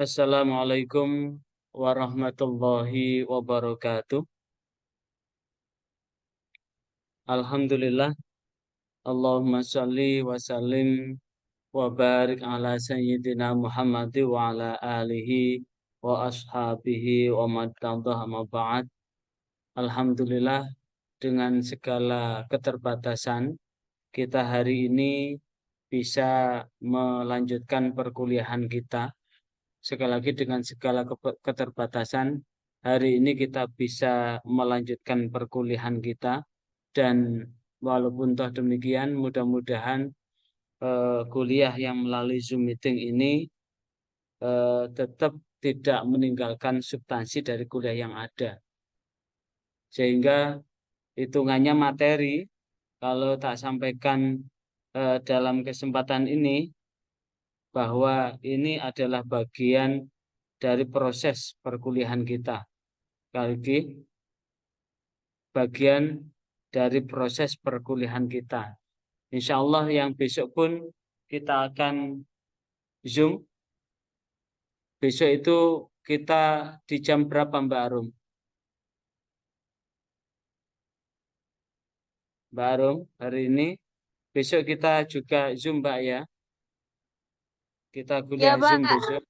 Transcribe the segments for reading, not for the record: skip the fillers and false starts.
Assalamualaikum warahmatullahi wabarakatuh. Alhamdulillah. Allahumma sholli wa sallim wa barik ala sayyidina Muhammad wa ala alihi wa ashabihi wa man tabi'ahum amma ba'd. Alhamdulillah, dengan segala keterbatasan kita hari ini bisa melanjutkan perkuliahan kita. Sekali lagi dengan segala keterbatasan, hari ini kita bisa melanjutkan perkuliahan kita dan walaupun toh demikian, mudah-mudahan kuliah yang melalui Zoom meeting ini tetap tidak meninggalkan substansi dari kuliah yang ada. Sehingga hitungannya materi, kalau tak sampaikan dalam kesempatan ini, bahwa ini adalah bagian dari proses perkuliahan kita. Sekali lagi, bagian dari proses perkuliahan kita. Insya Allah yang besok pun kita akan Zoom. Besok itu kita di jam berapa Mbak Arum? Mbak Arum, hari ini besok kita juga Zoom Mbak ya. Kita Ya, kuliah Zoom Pak. besok.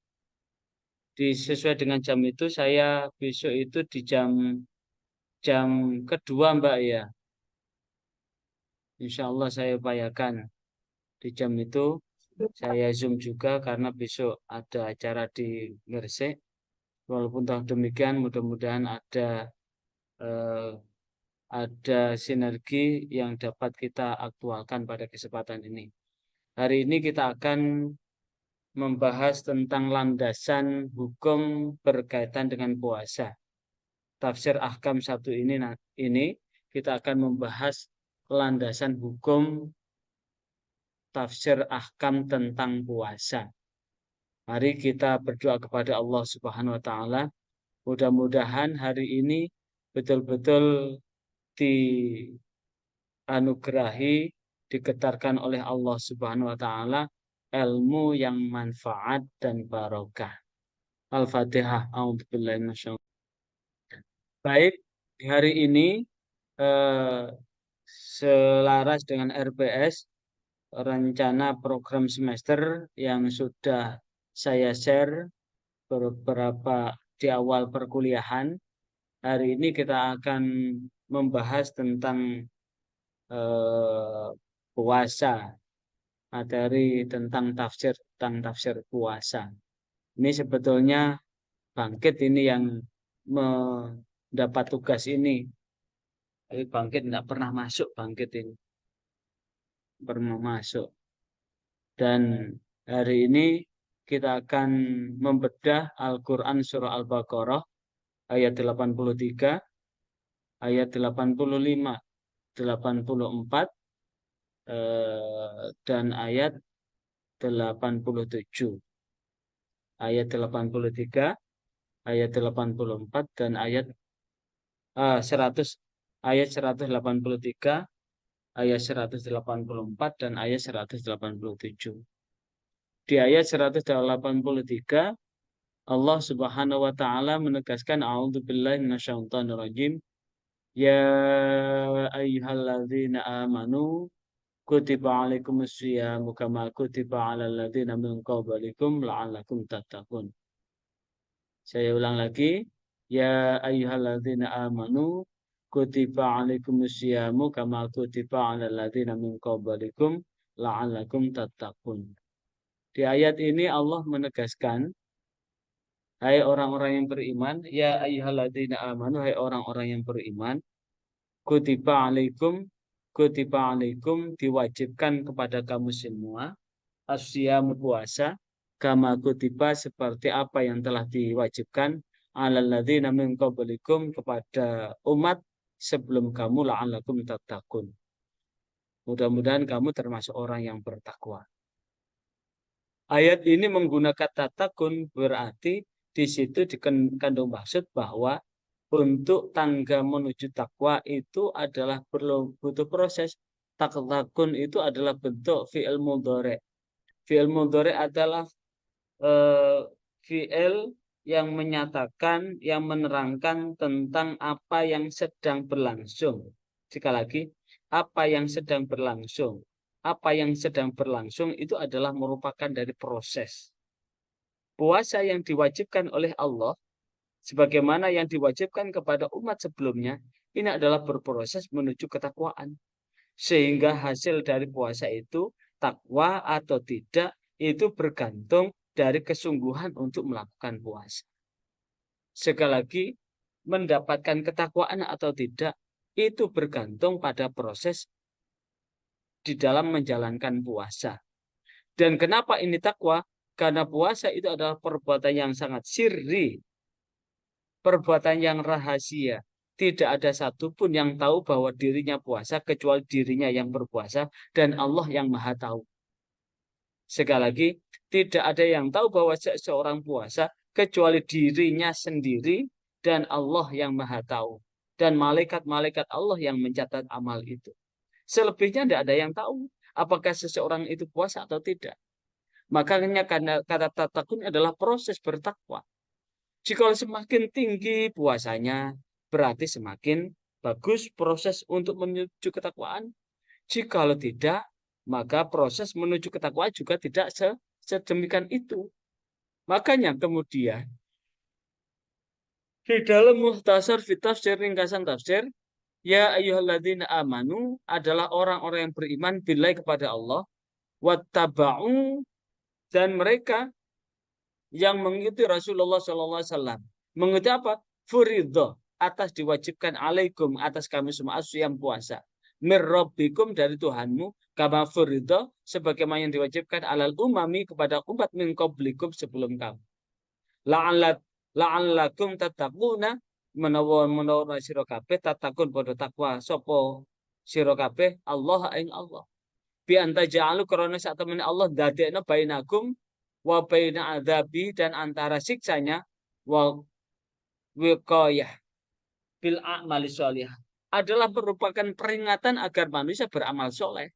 Sesuai dengan jam itu saya besok itu di jam kedua Mbak ya. Insya Allah saya upayakan di jam itu saya Zoom juga karena besok ada acara di Gresik. Walaupun toh demikian, mudah-mudahan eh, ada sinergi yang dapat kita aktualkan pada kesempatan ini. Hari ini kita akan membahas tentang landasan hukum berkaitan dengan puasa. Tafsir Ahkam 1 ini kita akan membahas landasan hukum tafsir ahkam tentang puasa. Mari kita berdoa kepada Allah Subhanahu wa taala. Mudah-mudahan hari ini betul-betul dianugerahi, digetarkan oleh Allah Subhanahu wa taala ilmu yang manfaat dan barokah. Al-Fatihah. A'udzubillahi minasyaitonir. Baik, di hari ini eh, selaras dengan RPS, rencana program semester yang sudah saya share beberapa di awal perkuliahan. Hari ini kita akan membahas tentang eh, puasa, materi tentang tafsir puasa. Ini sebetulnya Bangkit ini yang mendapat tugas ini. Tapi Bangkit tidak pernah masuk, Bangkit ini pernah masuk. Dan hari ini kita akan membedah Al-Quran Surah Al-Baqarah ayat 83, ayat 85, 84, dan ayat 87. Ayat 83, ayat 84, dan ayat 100, ayat 183, ayat 184, dan ayat 187. Di ayat 183, Allah Subhanahu wa taala menegaskan a'udzubillahi minasyaitonirrajim. Ya ayyuhalladzina amanu kutiba alaikumusyiyamu kama kutiba alal ladzina min qablikum la'allakum tattaqun. Saya ulang lagi. Ya ayyuhalladzina amanu kutiba alaikumusyiyamu kama kutiba alal ladzina min qablikum la'allakum tattaqun. Di ayat ini Allah menegaskan, hai orang-orang yang beriman, ya ayyuhalladzina amanu, hai orang-orang yang beriman, kutiba alaikum, kutiba alaikum, diwajibkan kepada kamu semua, asyamu puasa, kama kutiba seperti apa yang telah diwajibkan, alal ladzina min qablikum kepada umat sebelum kamu la'allakum tattaqun. Mudah-mudahan kamu termasuk orang yang bertakwa. Ayat ini menggunakan tatakun berarti di situ dikandung maksud bahwa untuk tangga menuju takwa itu adalah perlu butuh proses. Takun itu adalah bentuk fi'il mudhari. Fi'il mudhari adalah fi'il yang menyatakan, yang menerangkan tentang apa yang sedang berlangsung. Sekali lagi, apa yang sedang berlangsung. Apa yang sedang berlangsung itu adalah merupakan dari proses. Puasa yang diwajibkan oleh Allah, sebagaimana yang diwajibkan kepada umat sebelumnya, ini adalah berproses menuju ketakwaan. Sehingga hasil dari puasa itu, takwa atau tidak, itu bergantung dari kesungguhan untuk melakukan puasa. Sekali lagi, mendapatkan ketakwaan atau tidak, itu bergantung pada proses di dalam menjalankan puasa. Dan kenapa ini takwa? Karena puasa itu adalah perbuatan yang sangat sirri, perbuatan yang rahasia. Tidak ada satupun yang tahu bahwa dirinya puasa kecuali dirinya yang berpuasa dan Allah yang Maha Tahu. Sekali lagi, tidak ada yang tahu bahwa seseorang puasa kecuali dirinya sendiri dan Allah yang Maha Tahu. Dan malaikat-malaikat Allah yang mencatat amal itu. Selebihnya tidak ada yang tahu apakah seseorang itu puasa atau tidak. Makanya karena kata tatakun adalah proses bertakwa. Jika semakin tinggi puasanya, berarti semakin bagus proses untuk menuju ketakwaan. Jika tidak, maka proses menuju ketakwaan juga tidak sedemikian itu. Makanya kemudian di dalam Mukhtasar fi Tafsir, ringkasan tafsir, ya ayyuhalladzina amanu adalah orang-orang yang beriman billahi kepada Allah, wattaba'u, dan mereka yang mengikuti Rasulullah SAW. Mengikuti apa? Furidho, atas diwajibkan alaikum, atas kami semua yang puasa. Mirrobbikum, dari Tuhanmu, kama furidho, sebagaimana yang diwajibkan alal umami, kepada umat min qablikum, sebelum kamu. La'allakum tattaquna, menawa sira kabeh tatakun pada takwa sapa sira kabeh Allah ing Allah. Bi anta ja'alu, karena sak temene Allah dadekna bainakum wa baina adzabi, dan antara siksanya, wa wiqayah bil a'mali sholihah, adalah merupakan peringatan agar manusia beramal soleh.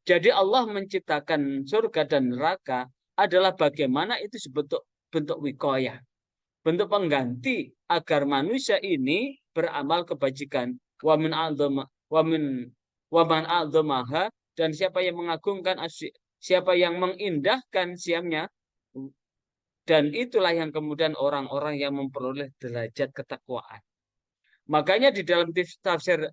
Jadi Allah menciptakan surga dan neraka adalah bagaimana itu sebentuk bentuk wiqayah, bentuk pengganti agar manusia ini beramal kebajikan. Wa min a'dzama wa min wa man a'dzamaha, dan siapa yang mengagungkan, siapa yang mengindahkan siamnya, dan itulah yang kemudian orang-orang yang memperoleh derajat ketakwaan. Makanya di dalam tafsir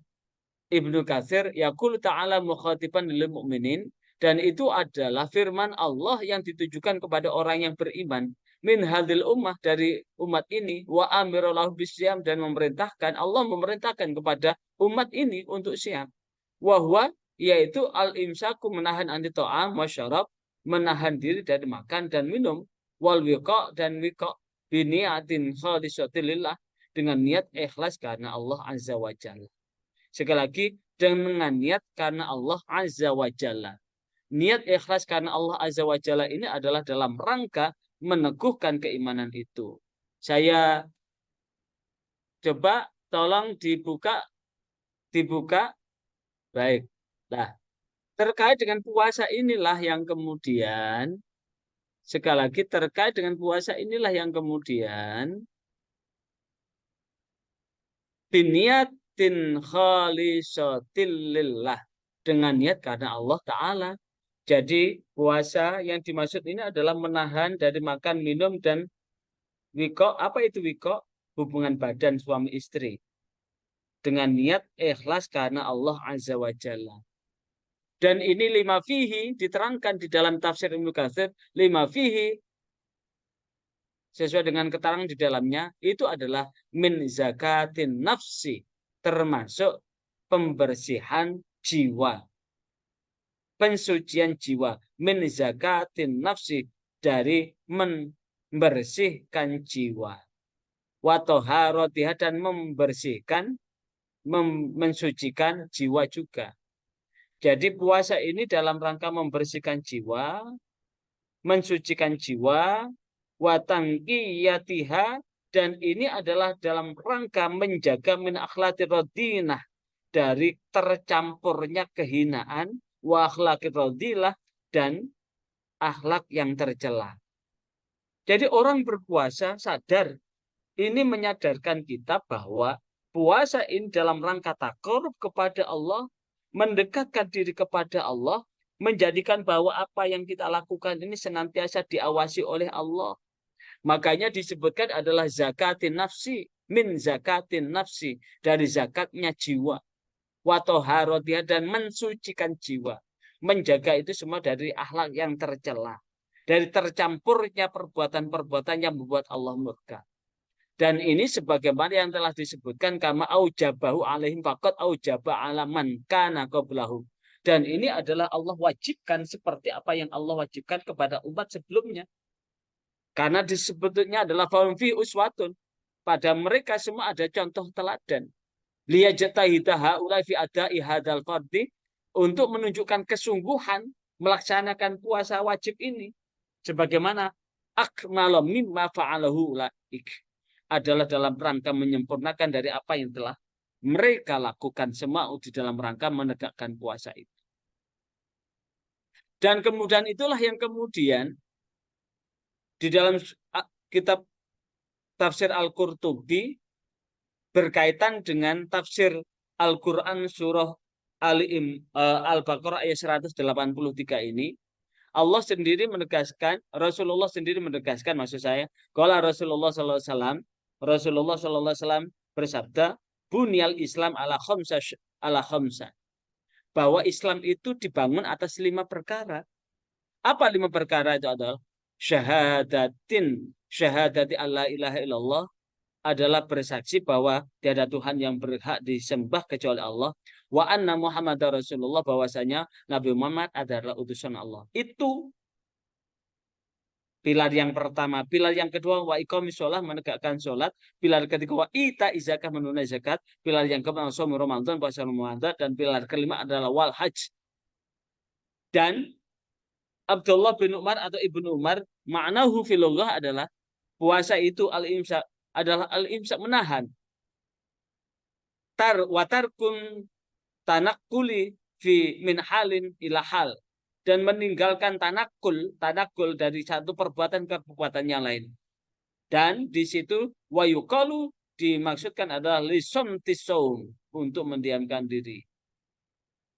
Ibnu Katsir, yaqulu ta'ala mukhatiban lil mu'minin, dan itu adalah firman Allah yang ditujukan kepada orang yang beriman, min hadil ummah, dari umat ini, wa amirolahu bisyam, dan memerintahkan, Allah memerintahkan kepada umat ini untuk siam. Wahwa, yaitu al-imsaku, menahan anti ta'am wa syarab, menahan diri dari makan dan minum, wal wiqa, dan wiqa, biniatin khalisatilillah, dengan niat ikhlas karena Allah Azza wa Jalla. Sekali lagi, dengan niat karena Allah Azza wa Jalla. Niat ikhlas karena Allah Azza wa Jalla ini adalah dalam rangka meneguhkan keimanan itu. Saya coba tolong dibuka. Baik. Nah, terkait dengan puasa inilah yang kemudian, sekali lagi terkait dengan puasa inilah yang kemudian biniatin khalisatil lillah, dengan niat karena Allah Ta'ala. Jadi puasa yang dimaksud ini adalah menahan dari makan, minum, dan wiko. Apa itu wiko? Hubungan badan suami istri. Dengan niat ikhlas karena Allah Azza wa Jalla. Dan ini lima fihi, diterangkan di dalam tafsir Ibnu Katsir, lima fihi, sesuai dengan keterangan di dalamnya, itu adalah min zakatin nafsi, termasuk pembersihan jiwa, pensucian jiwa, min zakatin nafsi, dari membersihkan jiwa, wa toharotiha, dan membersihkan, mensucikan jiwa juga. Jadi puasa ini dalam rangka membersihkan jiwa, mensucikan jiwa, wa tangqiyatiha, dan ini adalah dalam rangka menjaga min akhlaqir radinah, dari tercampurnya kehinaan, wa akhlaqir radilah, dan akhlak yang tercela. Jadi orang berpuasa sadar, ini menyadarkan kita bahwa puasa ini dalam rangka takarub kepada Allah, mendekatkan diri kepada Allah, menjadikan bahwa apa yang kita lakukan ini senantiasa diawasi oleh Allah. Makanya disebutkan adalah zakatin nafsi, min zakatin nafsi, dari zakatnya jiwa. Watoharotiha, dan mensucikan jiwa. Menjaga itu semua dari akhlak yang tercela. Dari tercampurnya perbuatan-perbuatan yang membuat Allah murka. Dan ini sebagaimana yang telah disebutkan kama aujabahu alaihim faqad aujaba alaman kana qablahum. Dan ini adalah Allah wajibkan seperti apa yang Allah wajibkan kepada umat sebelumnya. Karena disebutnya adalah fi uswatun. Pada mereka semua ada contoh teladan. Liyajtahida haula fi ada'i hadzal fardhi, untuk menunjukkan kesungguhan melaksanakan puasa wajib ini sebagaimana akmala mimma fa'alahu ulaik, adalah dalam rangka menyempurnakan dari apa yang telah mereka lakukan semua di dalam rangka menegakkan puasa itu. Dan kemudian itulah yang kemudian di dalam kitab tafsir Al-Qurtubi berkaitan dengan tafsir Al-Quran surah Al-Baqarah ayat 183 ini, Allah sendiri menegaskan, Rasulullah sendiri menegaskan, maksud saya, kalau Rasulullah SAW, Rasulullah SAW bersabda, bunyal Islam ala khamsa, bahwa Islam itu dibangun atas 5 perkara. Apa 5 perkara itu adalah? Syahadati alla ilaha illallah, adalah bersaksi bahwa tiada Tuhan yang berhak disembah kecuali Allah, wa anna Muhammad Rasulullah, bahwasanya Nabi Muhammad adalah utusan Allah. Itu pilar yang pertama. Pilar yang kedua, wa iqamis shalah, menegakkan sholat. Pilar ketiga, wa ita zakah, menunaikan zakat. Pilar yang keempat, shaum Ramadan, puasa Ramadan. Dan pilar kelima adalah wal hajj. Dan Abdullah bin Umar atau Ibnu Umar, ma'nahu filullah adalah puasa itu al-imsak, adalah al-imsak, menahan. Watarkun tanakuli fi min halin ila hal, dan meninggalkan tanakul dari satu perbuatan ke perbuatan yang lain. Dan di situ wayukalu dimaksudkan adalah lisomtisum, untuk mendiamkan diri.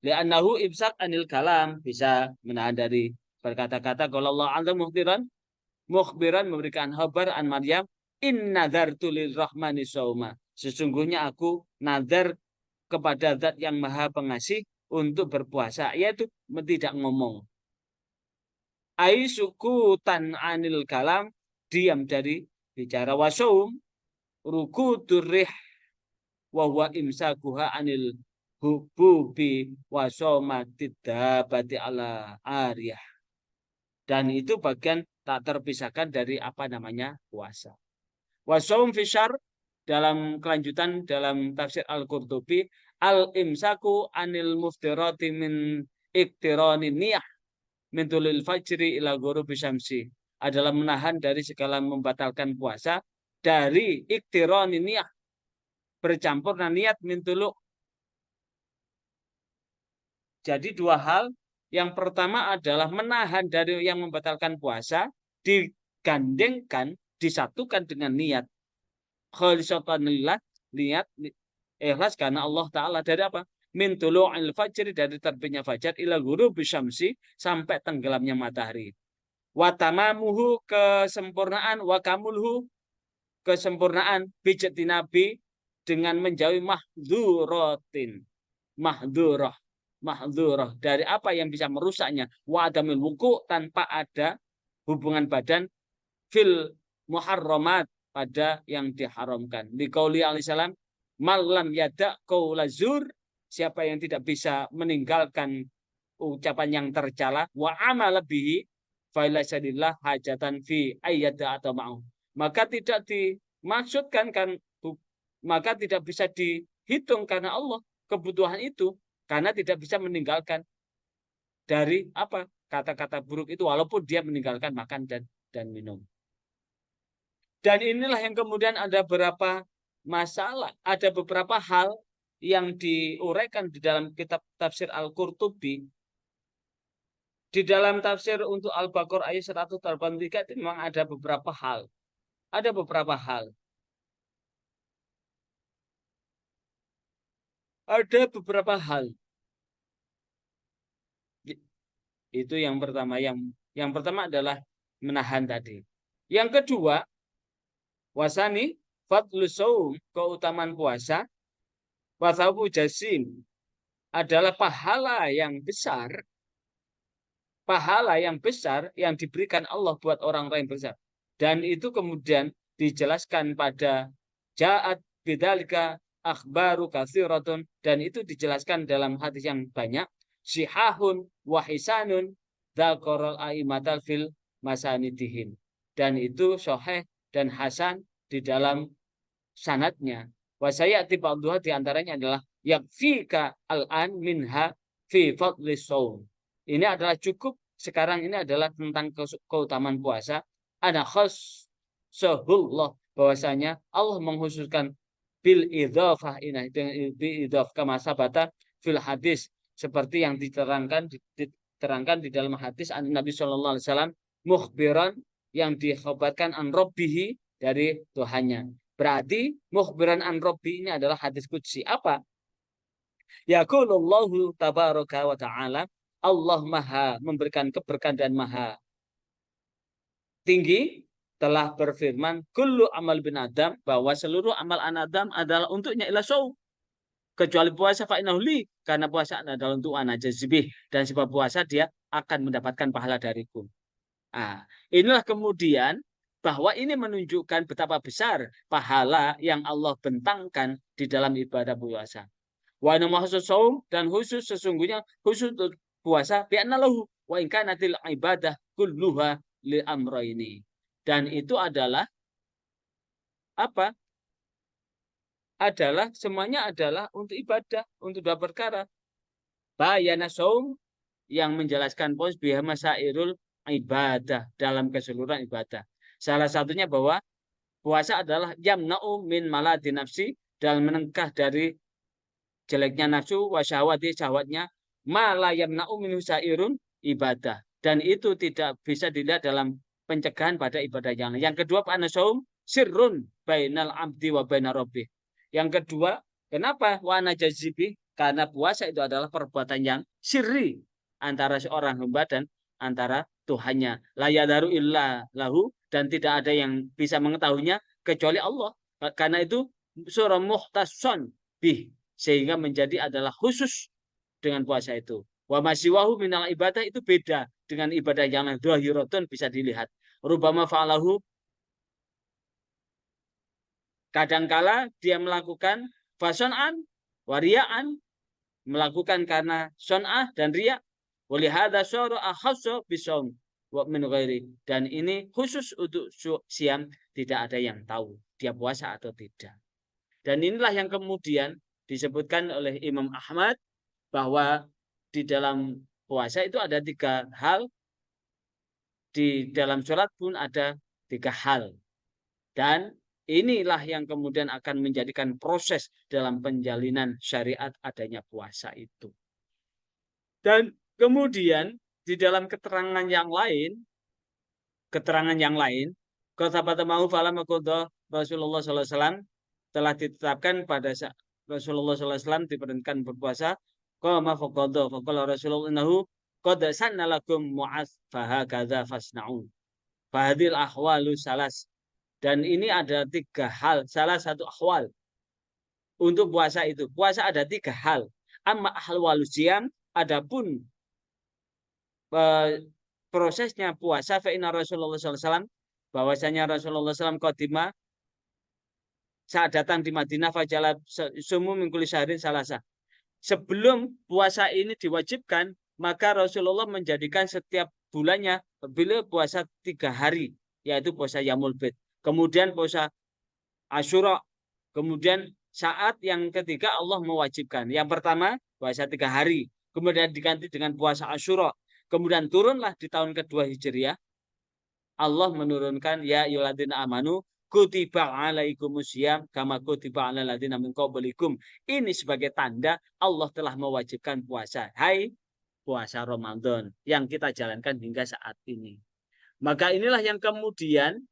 Li'annahu imsak anil kalam, bisa menahan dari berkata-kata. Kalau Allah azza mukhbiran memberikan kabar an Maryam, in nadartu lirrahmani sauma, sesungguhnya aku nazar kepada Zat yang Maha Pengasih untuk berpuasa, yaitu tidak ngomong. Ai sukutan anil kalam, diam dari bicara. Wasaum ruku durih wa huwa imsakuha anil hububi wasomatidabati ala ariyah. Dan itu bagian tak terpisahkan dari apa namanya puasa. Wasaum fisyar, dalam kelanjutan dalam tafsir Al-Qurtubi, al-imsaku anil muftirati min iktirani niyah min tulil fajri ila ghurubi syamsi, adalah menahan dari segala membatalkan puasa dari iktirani niyah, bercampur niat min tulu. Jadi 2 hal. Yang pertama adalah menahan dari yang membatalkan puasa, digandengkan, disatukan dengan niat khalisatanillah, niat ikhlas karena Allah Ta'ala. Dari apa? Min tulu'il fajri, dari terbitnya fajar, ila ghurubi syamsi, sampai tenggelamnya matahari. Wa tamamuhu, kesempurnaan, wa kamulhu, kesempurnaan, bijati nabi, dengan menjauhi mahdurah, dari apa yang bisa merusaknya. Wa adamil wuku, tanpa ada hubungan badan, fil muharramat, pada yang diharamkan. Di qauli alaihissalam, malam yada qaula zur, siapa yang tidak bisa meninggalkan ucapan yang tercela, wa amala bihi failasadillah hajatan fi ayyada atau ma'u, maka tidak dimaksudkan kan, maka tidak bisa dihitung karena Allah kebutuhan itu, karena tidak bisa meninggalkan dari apa kata-kata buruk itu, walaupun dia meninggalkan makan dan minum. Dan inilah yang kemudian ada beberapa masalah, ada beberapa hal yang diuraikan di dalam kitab tafsir Al-Qurtubi, Di dalam tafsir untuk Al-Baqarah ayat 183 itu memang ada beberapa hal. Ada beberapa hal. Ada beberapa hal. Itu yang pertama. Yang pertama adalah menahan tadi. Yang kedua, wasani fadlu saum, keutamaan puasa, wasabu jasim, adalah pahala yang besar yang diberikan Allah buat orang-orang yang besar. Dan itu kemudian dijelaskan pada ja'at bidzalika akhbaru katsiratun, dan itu dijelaskan dalam hadis yang banyak, sihahun wahisanun dzaqaral aimatal fil masanidihin. Dan itu sahih dan hasan di dalam sanadnya. Wasayati ba'dhuha di antaranya adalah yakfika al-an minha fi fadlis shaum. Ini adalah cukup sekarang ini adalah tentang keutamaan puasa. Ada khas sahullah, bahwasanya Allah mengkhususkan bil idhafah ini dengan idhaf kama sabata fil hadis, seperti yang diterangkan di dalam hadis Nabi sallallahu alaihi wasallam mukhbiran, yang dikhabarkan an rabbihi, dari Tuhannya. Berarti mukhbiran an rabbi ini adalah hadis qudsi. Apa? Yaqulullahu tabaraka wa ta'ala, Allah maha memberikan keberkahan dan maha tinggi telah berfirman, kullu amal bin Adam, bahwa seluruh amal anak Adam adalah untuknya ila saum, kecuali puasa fa innahu li, karena puasa adalah untuk anak jazibih, dan sebab puasa dia akan mendapatkan pahala dariku. Inilah kemudian bahwa ini menunjukkan betapa besar pahala yang Allah bentangkan di dalam ibadah puasa. Wa inna khusus saum, dan khusus sesungguhnya khusus untuk puasa bi'anna lahu wa in kanatil ibadah kulluha li amrayni. Dan itu adalah apa? Adalah semuanya adalah untuk ibadah, untuk dua perkara. Bayana saum, yang menjelaskan pos biha masairul ibadah, dalam keseluruhan ibadah. Salah satunya bahwa puasa adalah yamna'u min maladi nafsi, dalam menengkah dari jeleknya nafsu, wasyahwati, syahwatnya, mala yamna'u min sairun ibadah. Dan itu tidak bisa dilihat dalam pencegahan pada ibadah yang lain. Yang kedua, panasaum sirrun bainal abdi wa bainar rabbih. Yang kedua, kenapa wa najazibi? Karena puasa itu adalah perbuatan yang sirri antara seorang hamba dan antara Tuhannya. La yadaru illa lahu, dan tidak ada yang bisa mengetahuinya kecuali Allah. Karena itu surah muhtason bih, sehingga menjadi adalah khusus dengan puasa itu. Wa masyiwahu minal ibadah, itu beda dengan ibadah yang lain. Dhahiratun, bisa dilihat. Rubama fa'alahu, kadangkala dia melakukan fason'an waria'an, melakukan karena son'ah dan riya. Walihada syara akhassa bisawm wa min ghairi, dan ini khusus untuk siam, tidak ada yang tahu dia puasa atau tidak. Dan inilah yang kemudian disebutkan oleh Imam Ahmad bahwa di dalam puasa itu ada 3 hal, di dalam sholat pun ada 3 hal, dan inilah yang kemudian akan menjadikan proses dalam penjalinan syariat adanya puasa itu. Dan kemudian di dalam keterangan yang lain, kata mau falam Rasulullah SAW telah ditetapkan pada Rasulullah SAW diperintahkan berpuasa. Qama faqadha faqala Rasulullah innahu qad sanna lakum mu'az fahakadza fasna'u. Fahadil ahwalu salas. Dan ini ada 3 hal, salah satu ahwal untuk puasa itu. Puasa ada 3 hal. Amma ahwalu siyam, adapun prosesnya puasa, fa inna Rasulullah SAW, bahwasanya Rasulullah SAW qadima, saat datang di Madinah, fajalat sumu min kulli syahrin salasa. Sebelum puasa ini diwajibkan, maka Rasulullah menjadikan setiap bulannya beliau puasa 3 hari, yaitu puasa Yaumul Bid, kemudian puasa Asyura, kemudian saat yang ketiga Allah mewajibkan. Yang pertama puasa 3 hari, kemudian diganti dengan puasa Asyura, kemudian turunlah di tahun kedua Hijriah, Allah menurunkan ya ayyuhalladzina amanu kutiba alaikumusiyam kama kutiba alal ladzina min qablikum. Ini sebagai tanda Allah telah mewajibkan puasa. Hai puasa Ramadan yang kita jalankan hingga saat ini. Maka inilah yang kemudian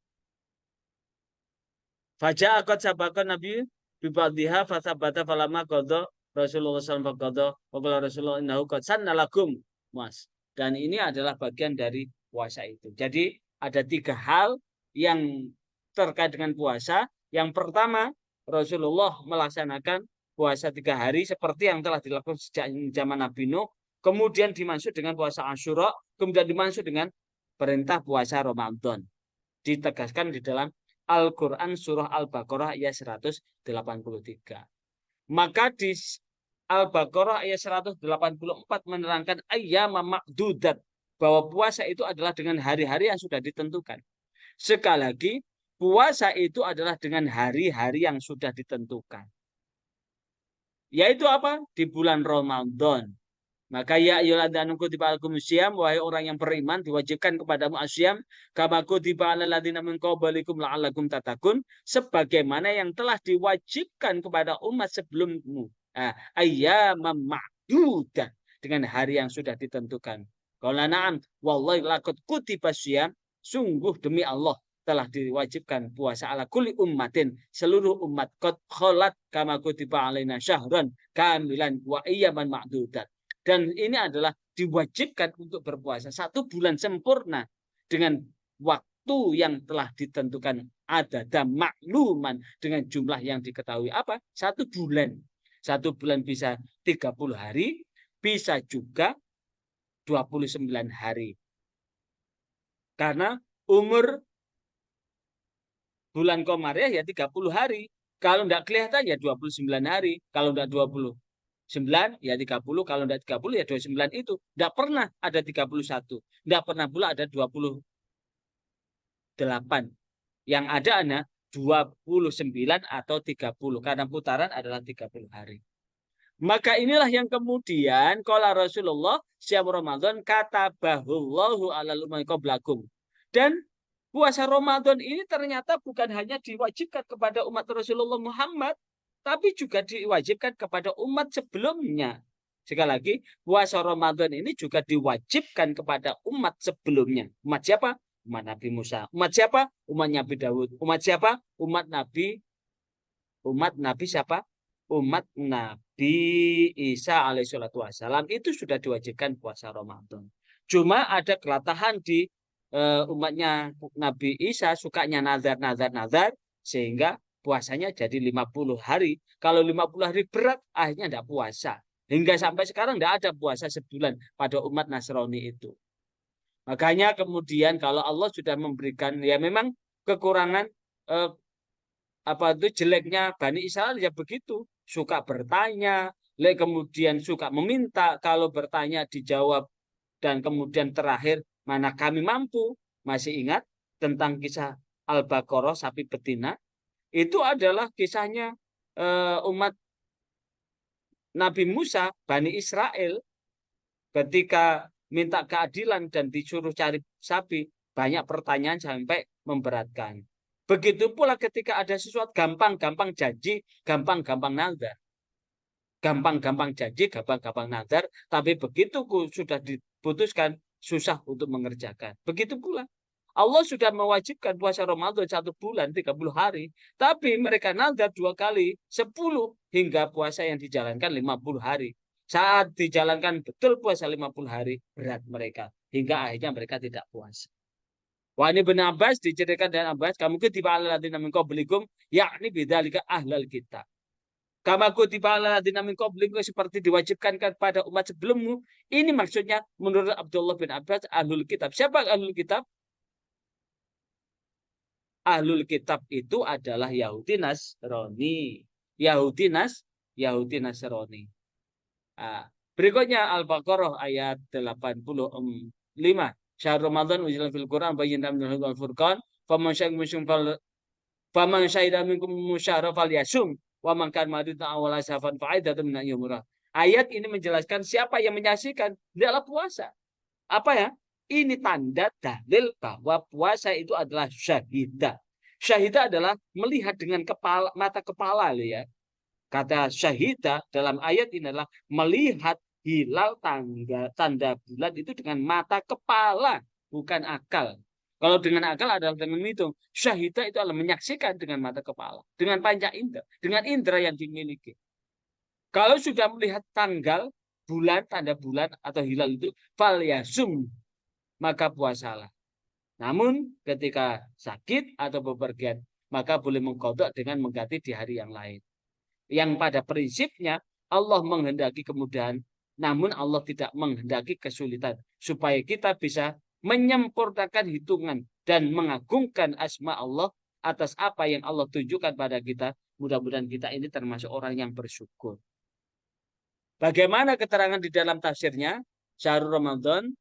faja akad sabakon Nabi bibadiha fasabata falama qadha Rasulullah sallallahu alaihi wasallam wa Rasulullah innahu qad sannalakum mas. Dan ini adalah bagian dari puasa itu. Jadi ada 3 hal yang terkait dengan puasa. Yang pertama, Rasulullah melaksanakan puasa 3 hari seperti yang telah dilakukan sejak zaman Nabi Nuh. Kemudian dimaksud dengan puasa Asyura, kemudian dimaksud dengan perintah puasa Ramadan. Ditegaskan di dalam Al-Quran surah Al-Baqarah ayat 183. Maka di Al-Baqarah ayat 184 menerangkan ayyama ma'dudat, bahwa puasa itu adalah dengan hari-hari yang sudah ditentukan. Sekali lagi, puasa itu adalah dengan hari-hari yang sudah ditentukan. Yaitu apa? Di bulan Ramadan. Maka ya ayyuhalladzina kutiba alaikumus syiyam, wahai orang yang beriman, diwajibkan kepadamu asyam kama kutiba alal ladzina min qablikum la'allakum tattaqun, sebagaimana yang telah diwajibkan kepada umat sebelummu. Ayyamam ma'dudah, dengan hari yang sudah ditentukan. Qala na'am wallahi laqad kutiba syiyam, sungguh demi Allah telah diwajibkan puasa ala kulli ummatin, seluruh umat, qad khalat kama kutiba alaina syahran kamilan wa ayyaman ma'dudat. Dan ini adalah diwajibkan untuk berpuasa 1 bulan sempurna dengan waktu yang telah ditentukan, ada makluman dengan jumlah yang diketahui. Apa? 1 bulan. 1 bulan bisa 30 hari, bisa juga 29 hari. Karena umur bulan Komariah ya 30 hari. Kalau tidak kelihatan ya 29 hari. Kalau tidak 29 ya 30, kalau tidak 30 ya 29 itu. Tidak pernah ada 31. Tidak pernah pula ada 28. Yang ada hanya 29 atau 30. Karena putaran adalah 30 hari. Maka inilah yang kemudian qala Rasulullah syam Ramadan katabahullahu alal umami qablakum. Dan puasa Ramadan ini ternyata bukan hanya diwajibkan kepada umat Rasulullah Muhammad, tapi juga diwajibkan kepada umat sebelumnya. Sekali lagi, puasa Ramadan ini juga diwajibkan kepada umat sebelumnya. Umat siapa? Umat Nabi Musa. Umat siapa? Umat Nabi Daud. Umat siapa? Umat Nabi siapa? Umat Nabi Isa alaihissalatu wassalam itu sudah diwajibkan puasa Ramadan. Cuma ada kelatahan di umatnya Nabi Isa, sukanya nazar, sehingga puasanya jadi 50 hari. Kalau 50 hari berat, akhirnya tidak puasa. Hingga sampai sekarang tidak ada puasa sebulan pada umat Nasrani itu. Makanya kemudian kalau Allah sudah memberikan, ya memang kekurangan jeleknya Bani Israel ya begitu, suka bertanya, kemudian suka meminta, kalau bertanya dijawab, dan kemudian terakhir mana kami mampu. Masih ingat tentang kisah Al-Baqarah sapi betina? Itu adalah kisahnya umat Nabi Musa, Bani Israel, ketika minta keadilan dan disuruh cari sapi, banyak pertanyaan sampai memberatkan. Begitu pula ketika ada sesuatu gampang-gampang janji, gampang-gampang nazar. Gampang-gampang janji, gampang-gampang nazar, tapi begitu sudah diputuskan, susah untuk mengerjakan. Begitu pula Allah sudah mewajibkan puasa Ramadan 1 bulan 30 hari, tapi mereka nazar 2 kali 10 hingga puasa yang dijalankan 50 hari. Saat dijalankan betul puasa 50 hari, berat mereka hingga akhirnya mereka tidak puasa. Wah, ini Ibnu Abbas diceritakan dengan Abbas, kamu kutiba alal ladzina min qablikum, yakni bidzalika ahlul kitab. Kama kutiba alal ladzina min qablikum, seperti diwajibkan kepada umat sebelummu. Ini maksudnya menurut Abdullah bin Abbas ahlul kitab. Siapa ahlul kitab? Ahlul kitab itu adalah Yahudi Nasrani. Yahudi Nasrani. Berikutnya Al-Baqarah ayat 85. Syahr Ramadan ujilan fil Quran bayyinatan minal huda wal furqan faman syahida minkum syahra falyasum wa man kana maridan aw ala safarin fa'iddatun min ayyamih. Ayat ini menjelaskan siapa yang menyaksikan adalah puasa. Apa ya? Ini tanda dalil bahwa puasa itu adalah syahidah. Syahidah adalah melihat dengan mata kepala ya. Kata syahidah dalam ayat ini adalah melihat hilal tanda bulan itu dengan mata kepala, bukan akal. Kalau dengan akal adalah dengan menghitung. Syahida itu adalah menyaksikan dengan mata kepala, dengan panca indera, dengan indera yang dimiliki. Kalau sudah melihat tanggal, bulan, tanda bulan atau hilal itu, fal yasum, maka puasalah. Namun ketika sakit atau bepergian, maka boleh mengkodok dengan mengganti di hari yang lain. Yang pada prinsipnya Allah menghendaki kemudahan, namun Allah tidak menghendaki kesulitan. Supaya kita bisa menyempurnakan hitungan dan mengagungkan asma Allah atas apa yang Allah tunjukkan pada kita. Mudah-mudahan kita ini termasuk orang yang bersyukur. Bagaimana keterangan di dalam tafsirnya? Syahrul Ramadan.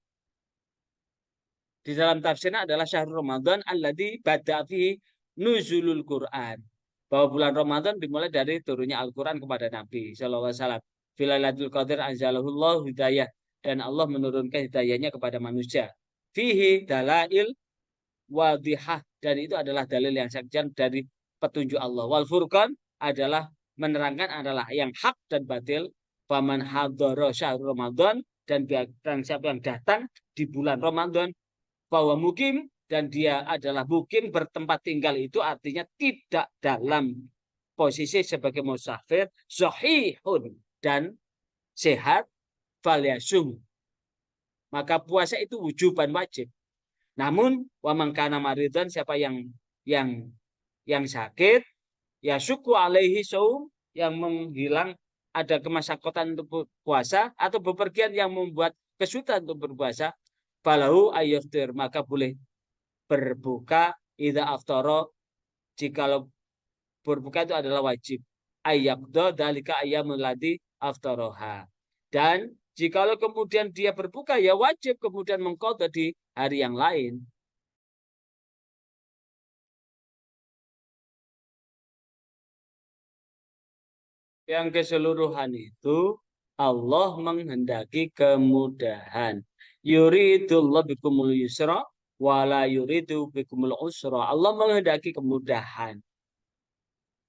Di dalam tafsirnya adalah syahrul Ramadan alladzi bada fihi nuzulul Quran. Bahwa bulan Ramadan dimulai dari turunnya Al-Quran kepada Nabi sallallahu alaihi wasallam. Filailatul Qadar anzalahullah hidayah, dan Allah menurunkan hidayahnya kepada manusia. Fihi dalail wadihah, dan itu adalah dalil yang sangat dari petunjuk Allah. Wal Furqan adalah menerangkan adalah yang hak dan batil. Faman hadara syahrul Ramadan, dan siapa yang datang di bulan Ramadan bahwa mukim, dan dia adalah mukim bertempat tinggal, itu artinya tidak dalam posisi sebagai musafir, sahihun, dan sehat, falyasum, maka puasa itu wujuban wajib. Namun wa man kana maridan, siapa yang sakit, ya syuku alaihi saum, yang menghilang ada kemasyakotan untuk puasa atau bepergian yang membuat kesulitan untuk berpuasa, falahu ayyaftir, maka boleh berbuka idza aftara, jikalau berbuka itu adalah wajib, ayyaqda dalika ayyamul ladzi aftaraha, dan jikalau kemudian dia berbuka ya wajib kemudian mengqadha di hari yang lain. Yang keseluruhan itu Allah menghendaki kemudahan. Yuridullahu bikumul yusra wala yuridu bikumul usra. Allah menghendaki kemudahan.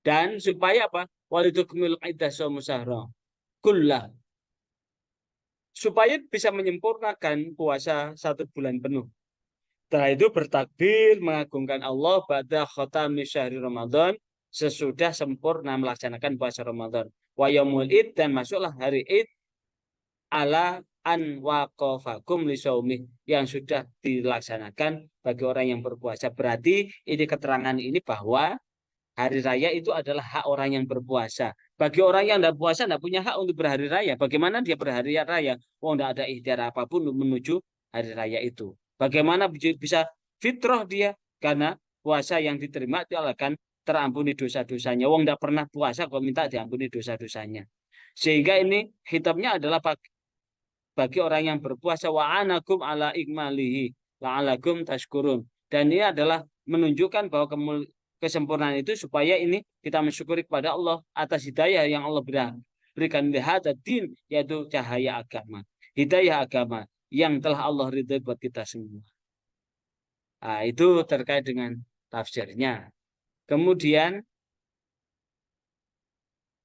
Dan supaya apa? Walidukmil iddah musahra kullah. Supaya bisa menyempurnakan puasa 1 bulan penuh. Setelah itu bertakbir mengagungkan Allah pada khatami syahri Ramadan, sesudah sempurna melaksanakan puasa Ramadan. Wa yaumul id, dan masuklah hari id ala an waqafakum lisaumih, yang sudah dilaksanakan bagi orang yang berpuasa. Berarti ini keterangan ini bahwa hari raya itu adalah hak orang yang berpuasa. Bagi orang yang tidak puasa tidak punya hak untuk berhari raya. Bagaimana dia berhari raya? Oh, tidak ada ikhtiar apapun menuju hari raya itu. Bagaimana bisa fitrah dia? Karena puasa yang diterima itu akan terampuni dosa-dosanya. Wong tidak pernah puasa kok minta diampuni dosa-dosanya. Sehingga ini hitamnya adalah bagi orang yang berpuasa, wa anakum ala ikmalihi la'alakum tashkurun. Dan ini adalah menunjukkan bahwa kesempurnaan itu supaya ini kita mensyukuri kepada Allah atas hidayah yang Allah berikan lihat din, yaitu cahaya agama, hidayah agama yang telah Allah ridhoi buat kita semua. Nah, itu terkait dengan tafsirnya. Kemudian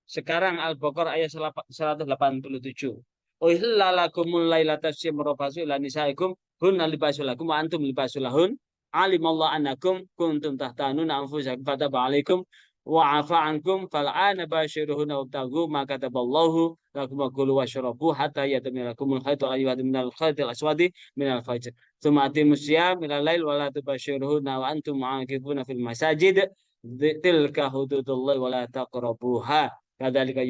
sekarang Al-Baqarah ayat 187. Uhilla lakumul lailata syamrafasu ila nisaikum hunna libasul lakum wa antum libasul lahun. Alimallahu annakum kuntum tahtanuna anfusakum fataba alaikum wa afa ankum fal'ana basyiruhunna wabtaghu ma kataballahu lakum wa kulu washrabu hatta yatamilakumul khaytul ayyuhati minal khaytil aswadi minal fajr. Tsumma atimus syiyam minal lail wa la tubasyiruhunna wa antum mu'akifuna fil masajid. Tilka hududullah wa la taqrabuha. Kadzalika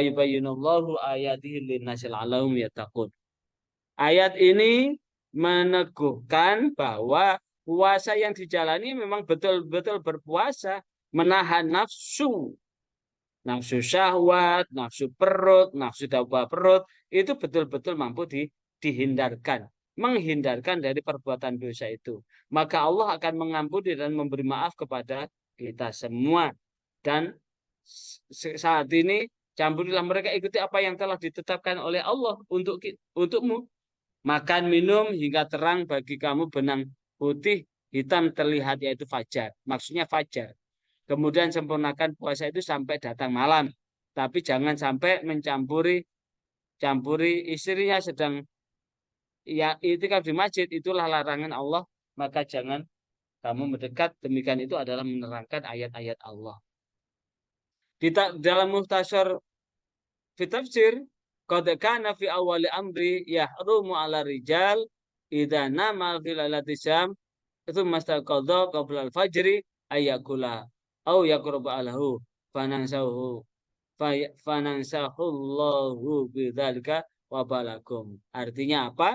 yubayyinullahu ayatihi linnasil alahum yattaqun. Ayat ini meneguhkan bahwa puasa yang dijalani memang betul-betul berpuasa, menahan nafsu, nafsu syahwat, nafsu perut, nafsu dawa perut, itu betul-betul mampu dihindarkan, menghindarkan dari perbuatan dosa itu. Maka Allah akan mengampuni dan memberi maaf kepada kita semua. Dan saat ini campurilah mereka, ikuti apa yang telah ditetapkan oleh Allah untukmu. Makan minum hingga terang bagi kamu benang putih hitam terlihat, yaitu fajar. Maksudnya fajar. Kemudian sempurnakan puasa itu sampai datang malam. Tapi jangan sampai mencampuri campuri istrinya sedang ya itikaf di masjid, itulah larangan Allah, maka jangan kamu mendekat. Demikian itu adalah menerangkan ayat-ayat Allah. Dalam Mukhtasar fi tafsir, qad kana fi awali amri yahrumu ala rijal idza nama fi lailati syam itu mastaqadha qabla al-fajri ayakula au yaqrabu alahu fanansahu fanansahullahu bidzalika wa balakum. Artinya apa?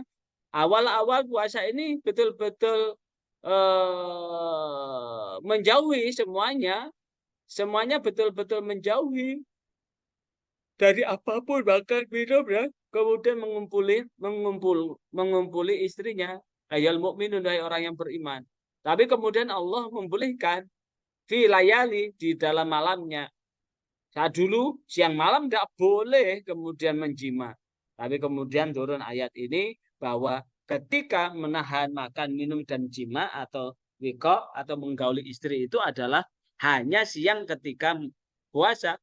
Awal-awal puasa ini betul-betul menjauhi semuanya betul-betul menjauhi dari apapun, bahkan minum ya, kemudian mengumpuli istrinya. Ayal mukminun, dari orang yang beriman. Tapi kemudian Allah membolehkan fi layali, di dalam malamnya. Saat dulu siang malam tidak boleh kemudian menjima. Tapi kemudian turun ayat ini bahwa ketika menahan makan, minum, dan jima atau wiko atau menggauli istri itu adalah hanya siang ketika puasa.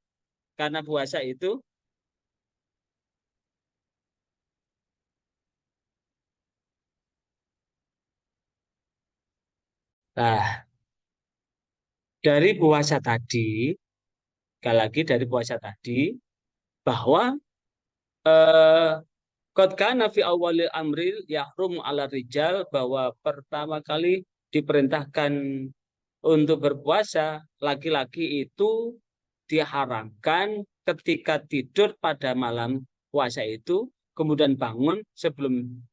Karena puasa itu nah, dari puasa tadi, sekali lagi dari puasa tadi, bahwa eh, qad kana fi awalil amril yahrum ala rijal, bahwa pertama kali diperintahkan untuk berpuasa, laki-laki itu diharamkan ketika tidur pada malam puasa itu, kemudian bangun sebelum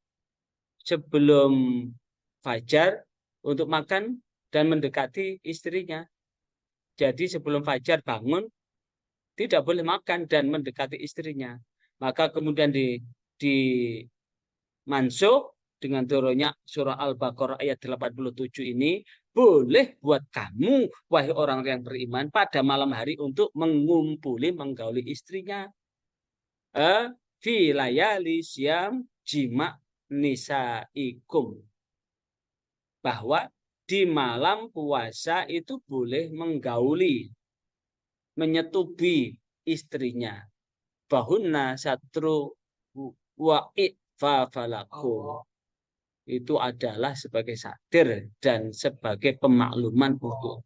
sebelum fajar untuk makan dan mendekati istrinya. Jadi sebelum fajar bangun tidak boleh makan dan mendekati istrinya. Maka kemudian di mansuh dengan turunnya surah Al-Baqarah ayat 87 ini, boleh buat kamu wahai orang yang beriman pada malam hari untuk menggauli istrinya. Fi layali syam jima nisaikum, bahwa di malam puasa itu boleh menggauli, menyetubi istrinya. Bahunna satru wa ifafalakum, itu adalah sebagai satir dan sebagai pemakluman untuk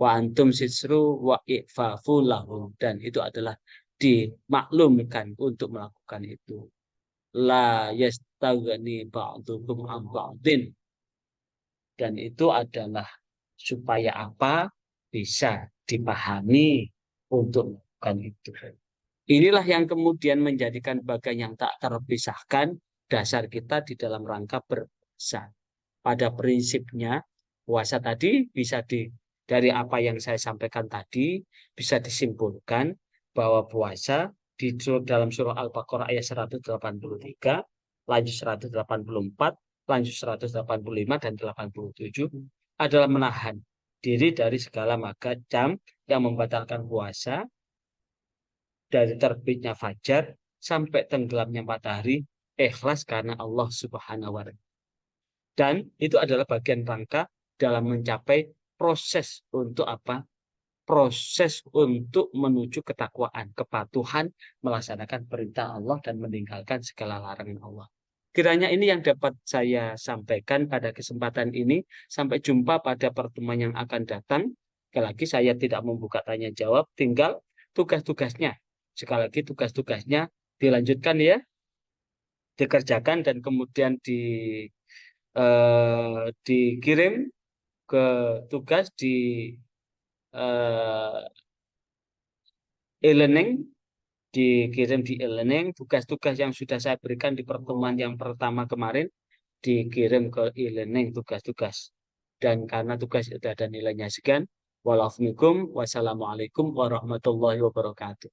wa antum sisru wa ifafu lahum, dan itu adalah dimaklumkan untuk melakukan itu. La yastaghni ba'dukum am ba'din, dan itu adalah supaya apa? Bisa dipahami untuk melakukan itu. Inilah yang kemudian menjadikan bagian yang tak terpisahkan dasar kita di dalam rangka berpuasa. Pada prinsipnya, puasa tadi bisa dari apa yang saya sampaikan tadi, bisa disimpulkan bahwa puasa di dalam surah Al-Baqarah ayat 183, lanjut 184, lanjut 185, dan 87 adalah menahan diri dari segala macam yang membatalkan puasa, dari terbitnya fajar sampai tenggelamnya matahari, ikhlas karena Allah Subhanahu wa Ta'ala. Dan itu adalah bagian rangka dalam mencapai proses untuk apa? Proses untuk menuju ketakwaan, kepatuhan, melaksanakan perintah Allah dan meninggalkan segala larangan Allah. Kiranya ini yang dapat saya sampaikan pada kesempatan ini. Sampai jumpa pada pertemuan yang akan datang. Sekali lagi saya tidak membuka tanya jawab, tinggal tugas-tugasnya. Sekali lagi tugas-tugasnya dilanjutkan ya, dikerjakan dan kemudian dikirim ke tugas di e-learning, dikirim di e-learning. Tugas-tugas yang sudah saya berikan di pertemuan yang pertama kemarin dikirim ke e-learning tugas-tugas. Dan karena tugas itu ada nilainya sekian, wassalamualaikum warahmatullahi wabarakatuh.